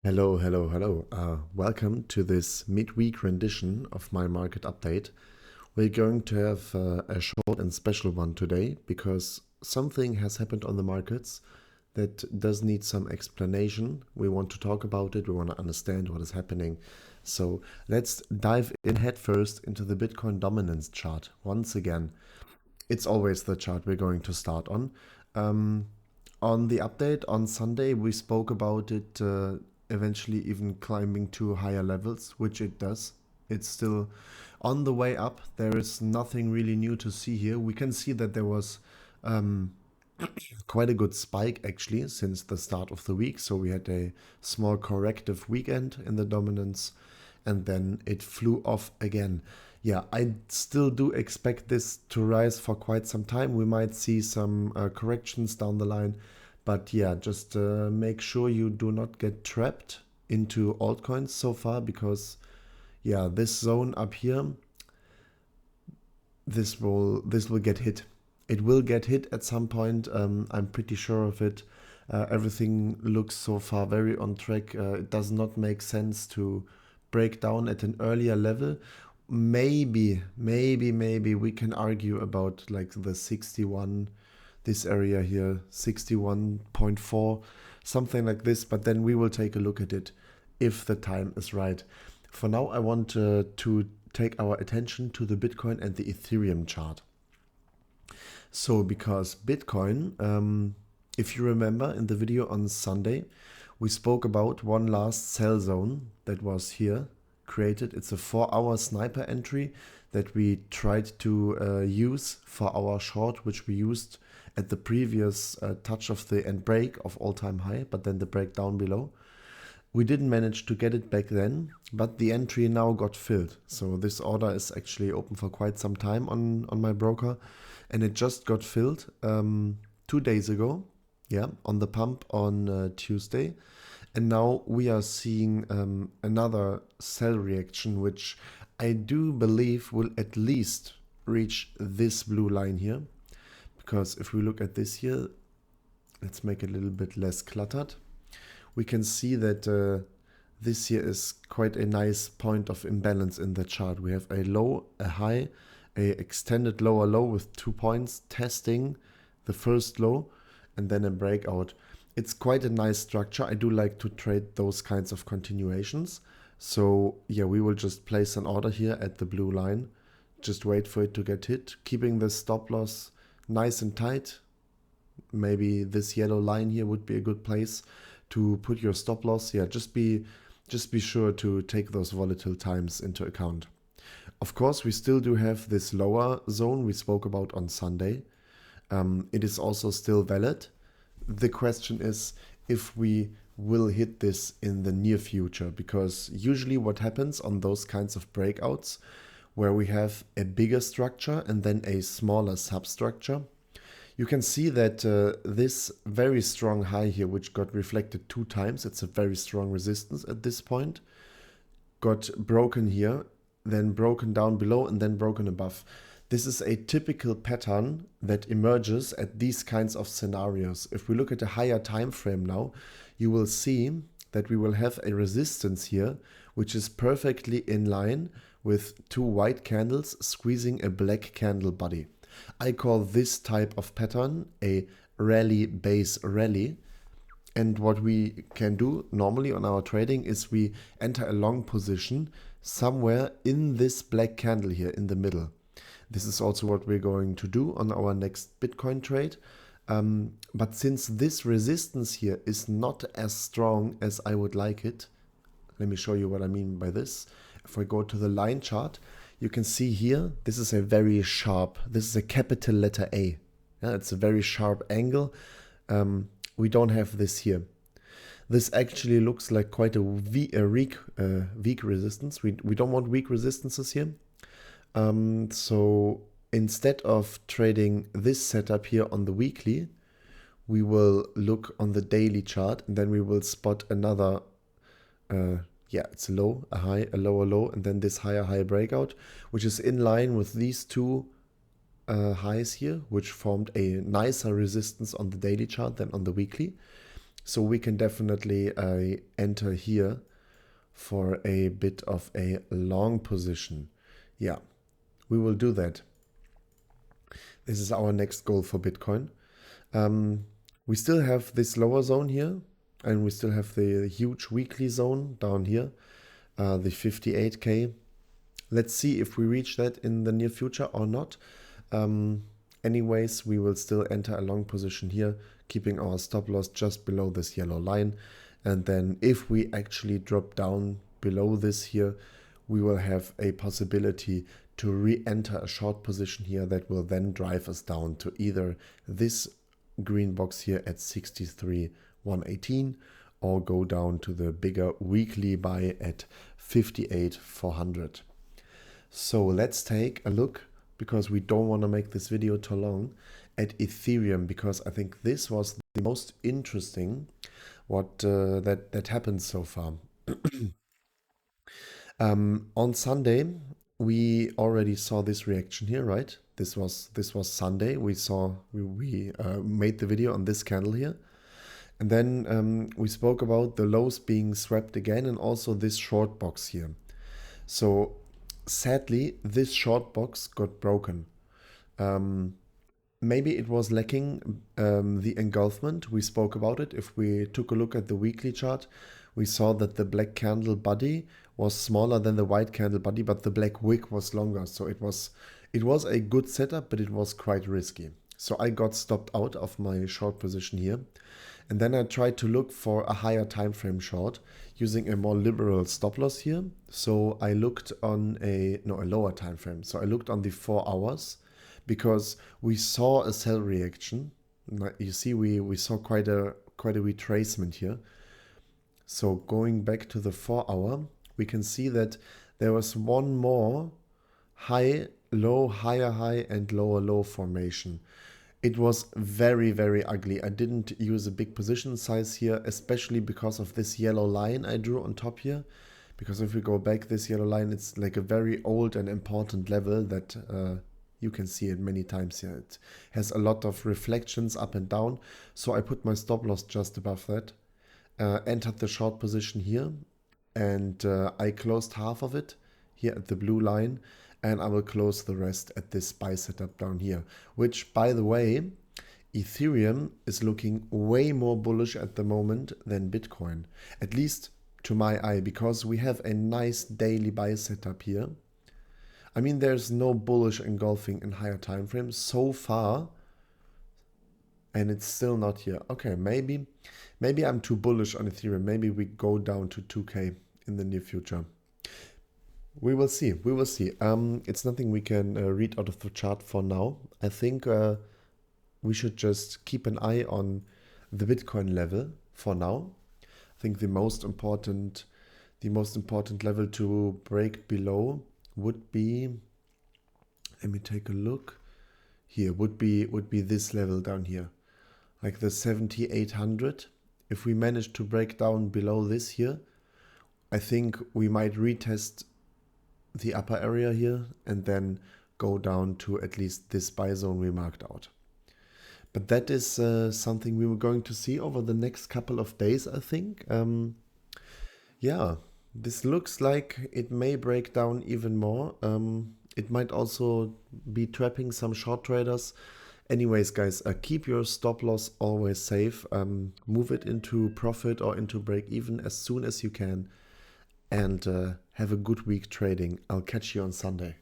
Hello, hello, hello. Welcome to this midweek rendition of my market update. We're going to have a short and special one today because something has happened on the markets that does need some explanation. We want to talk about it, we want to understand what is happening. So let's dive in headfirst into the Bitcoin dominance chart. Once again, it's always the chart we're going to start on. Um, on the update on Sunday, we spoke about it eventually even climbing to higher levels, which it does. It's still on the way up. There is nothing really new to see here. We can see that there was um, quite a good spike actually since the start of the week. So we had a small corrective weekend in the dominance and then it flew off again. Yeah, I still do expect this to rise for quite some time. We might see some corrections down the line, but yeah, just make sure you do not get trapped into altcoins so far because yeah, this zone up here, this will get hit. It will get hit at some point. I'm pretty sure of it. Everything looks so far very on track. It does not make sense to break down at an earlier level. Maybe we can argue about like the 61, this area here, 61.4, something like this. But then we will take a look at it if the time is right. For now, I want to take our attention to the Bitcoin and the Ethereum chart. So, because Bitcoin, if you remember in the video on Sunday, we spoke about one last sell zone that was here created. It's a 4-hour sniper entry that we tried to use for our short, which we used at the previous touch of the end break of all-time high, but then the break down below. We didn't manage to get it back then, but the entry now got filled. So this order is actually open for quite some time on my broker, and it just got filled 2 days ago, yeah, on the pump on Tuesday. And now we are seeing another sell reaction, which I do believe will at least reach this blue line here. Because if we look at this here, let's make it a little bit less cluttered. We can see that this here is quite a nice point of imbalance in the chart. We have a low, a high, a extended lower low with 2 points testing the first low and then a breakout. It's quite a nice structure. I do like to trade those kinds of continuations. So yeah, we will just place an order here at the blue line. Just wait for it to get hit, keeping the stop loss nice and tight. Maybe this yellow line here would be a good place to put your stop loss. Yeah, just be sure to take those volatile times into account. Of course, we still do have this lower zone we spoke about on Sunday. It is also still valid. The question is if we will hit this in the near future, because usually what happens on those kinds of breakouts where we have a bigger structure and then a smaller substructure, you can see that this very strong high here, which got reflected 2 times, it's a very strong resistance at this point, got broken here, then broken down below and then broken above. This is a typical pattern that emerges at these kinds of scenarios. If we look at a higher time frame now, you will see that we will have a resistance here, which is perfectly in line with 2 white candles squeezing a black candle body. I call this type of pattern a rally base rally. And what we can do normally on our trading is we enter a long position somewhere in this black candle here in the middle. This is also what we're going to do on our next Bitcoin trade. But since this resistance here is not as strong as I would like it, let me show you what I mean by this. If I go to the line chart, you can see here, this is a very sharp, this is a capital letter A. Yeah, it's a very sharp angle. We don't have this here. This actually looks like quite a weak resistance. We don't want weak resistances here. So instead of trading this setup here on the weekly, we will look on the daily chart and then we will spot another it's a low, a high, a lower low, and then this higher high breakout, which is in line with these 2 highs here, which formed a nicer resistance on the daily chart than on the weekly. So we can definitely enter here for a bit of a long position. Yeah, we will do that. This is our next goal for Bitcoin. Um, we still have this lower zone here, and we still have the huge weekly zone down here, the 58K. Let's see if we reach that in the near future or not. Anyways, we will still enter a long position here, keeping our stop loss just below this yellow line. And then if we actually drop down below this here, we will have a possibility to re-enter a short position here that will then drive us down to either this green box here at 63,118 or go down to the bigger weekly buy at 58,400. So let's take a look, because we don't want to make this video too long, at Ethereum, because I think this was the most interesting what that happened so far. On Sunday, we already saw this reaction here, right? This was Sunday. We made the video on this candle here, and then we spoke about the lows being swept again, and also this short box here. So sadly, this short box got broken. Maybe it was lacking the engulfment. We spoke about it. If we took a look at the weekly chart, we saw that the black candle body was smaller than the white candle body, but the black wick was longer. So it was a good setup, but it was quite risky. So I got stopped out of my short position here. And then I tried to look for a higher time frame short using a more liberal stop loss here. So I looked on a lower time frame. So I looked on the 4 hours, because we saw a sell reaction. You see, we saw quite a retracement here. So going back to the 4 hour, we can see that there was one more high, low, higher high, and lower low formation. It was very, very ugly. I didn't use a big position size here, especially because of this yellow line I drew on top here. Because if we go back, this yellow line, it's like a very old and important level that you can see it many times here. It has a lot of reflections up and down. So I put my stop loss just above that, entered the short position here, and I closed half of it here at the blue line, and I will close the rest at this buy setup down here, which, by the way, Ethereum is looking way more bullish at the moment than Bitcoin, at least to my eye, because we have a nice daily buy setup here. I mean, there's no bullish engulfing in higher time frames so far, and it's still not here. Okay, maybe I'm too bullish on Ethereum. Maybe we go down to 2K in the near future. We will see. We will see. It's nothing we can read out of the chart for now. I think we should just keep an eye on the Bitcoin level for now. I think the most important level to break below would be, let me take a look here, would be this level down here, like the 7,800. If we manage to break down below this here, I think we might retest the upper area here and then go down to at least this buy zone we marked out. But that is something we were going to see over the next couple of days, I think. Yeah, this looks like it may break down even more. It might also be trapping some short traders. Anyways, guys, keep your stop loss always safe. Move it into profit or into break even as soon as you can. And have a good week trading. I'll catch you on Sunday.